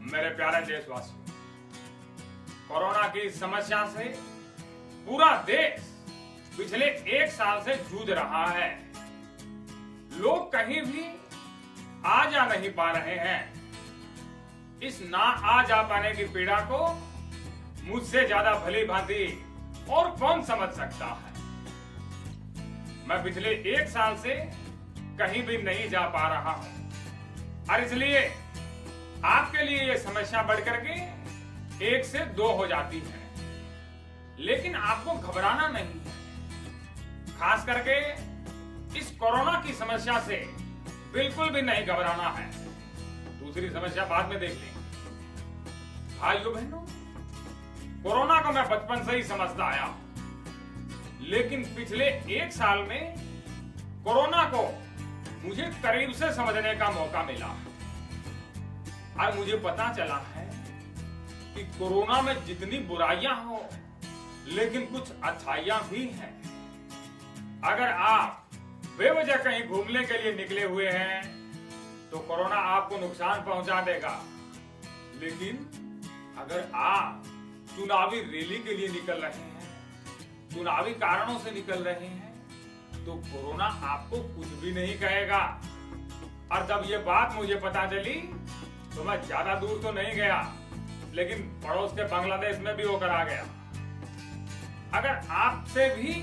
मेरे प्यारे देशवासियों, कोरोना की समस्या से पूरा देश पिछले 1 साल से जूझ रहा है। लोग कहीं भी आ जा नहीं पा रहे हैं। इस ना आ जा पाने की पीड़ा को मुझसे ज्यादा भली भांति और कौन समझ सकता है। मैं पिछले 1 साल से कहीं भी नहीं जा पा रहा हूं और इसलिए आपके लिए यह समस्या बढ़ करके 1 से 2 हो जाती है। लेकिन आपको घबराना नहीं है। खास करके इस कोरोना की समस्या से बिल्कुल भी नहीं घबराना है। दूसरी समस्या बाद में देख लेंगे। भाइयों बहनों, कोरोना को मैं बचपन से ही समझता आया हूं, लेकिन पिछले 1 साल में कोरोना को मुझे करीब से समझने का मौका मिला और मुझे पता चला है कि कोरोना में जितनी बुराइयां हो, लेकिन कुछ अच्छाइयां भी हैं। अगर आप बेवजह कहीं घूमने के लिए निकले हुए हैं तो कोरोना आपको नुकसान पहुंचा देगा। लेकिन अगर आप चुनावी रैली के लिए निकल रहे हैं, चुनावी कारणों से निकल रहे हैं, तो कोरोना आपको कुछ भी नहीं कहेगा। और जब ये बात मुझे पता चली तो मैं ज्यादा दूर तो नहीं गया, लेकिन पड़ोस के बांग्लादेश में भी होकर आ गया। अगर आपसे भी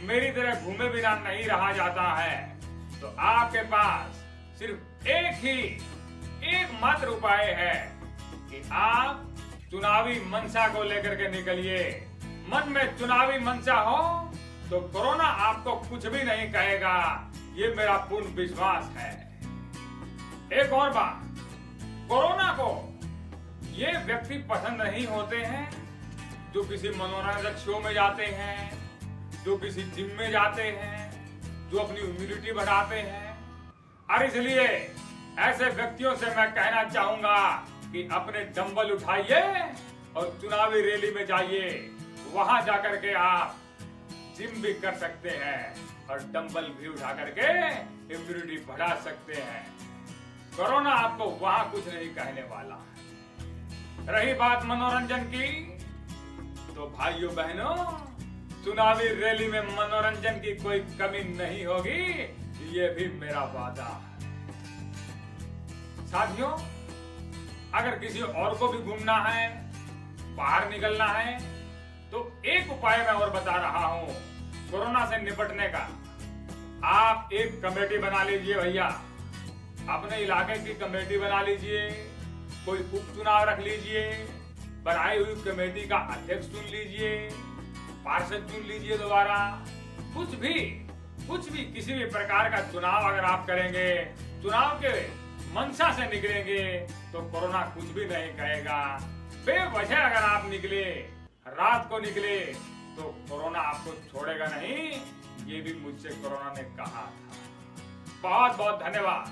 मेरी तरह घूमे बिना नहीं रहा जाता है तो आपके पास सिर्फ एकमात्र उपाय है कि आप चुनावी मंशा को लेकर के निकलिए। मन में चुनावी मंशा हो तो कोरोना आपको कुछ भी नहीं कहेगा, ये मेरा पूर्ण विश्वास है। एक और बात, कोरोना को ये व्यक्ति पसंद नहीं होते हैं जो किसी मनोरंजक शो में जाते हैं, जो किसी जिम में जाते हैं, जो अपनी इम्यूनिटी बढ़ाते हैं। और इसलिए ऐसे व्यक्तियों से मैं कहना चाहूंगा कि अपने डंबल उठाइए और चुनावी रैली में जाइए। वहां जाकर के आप जिम भी कर सकते हैं और डंबल भी उठा करके इम्यूनिटी बढ़ा सकते हैं। कोरोना आपको वहां कुछ नहीं कहने वाला है। रही बात मनोरंजन की, तो भाइयों बहनों, चुनावी रैली में मनोरंजन की कोई कमी नहीं होगी, ये भी मेरा वादा है। साथियों, अगर किसी और को भी घूमना है, बाहर निकलना है, तो एक उपाय मैं और बता रहा हूं कोरोना से निपटने का। आप एक कमेटी बना लीजिए भैया, अपने इलाके की कमेटी बना लीजिए, कोई उपचुनाव रख लीजिए, बनाई हुई कमेटी का अध्यक्ष चुन लीजिए, पार्षद चुन लीजिए दोबारा। कुछ भी किसी भी प्रकार का चुनाव अगर आप करेंगे, चुनाव के मंशा से निकलेंगे, तो कोरोना कुछ भी नहीं कहेगा। बेवजह अगर आप निकले, रात को निकले, तो कोरोना आपको छोड़ेगा नहीं। ये भी मुझसे कोरोना ने कहा था। बहुत बहुत धन्यवाद।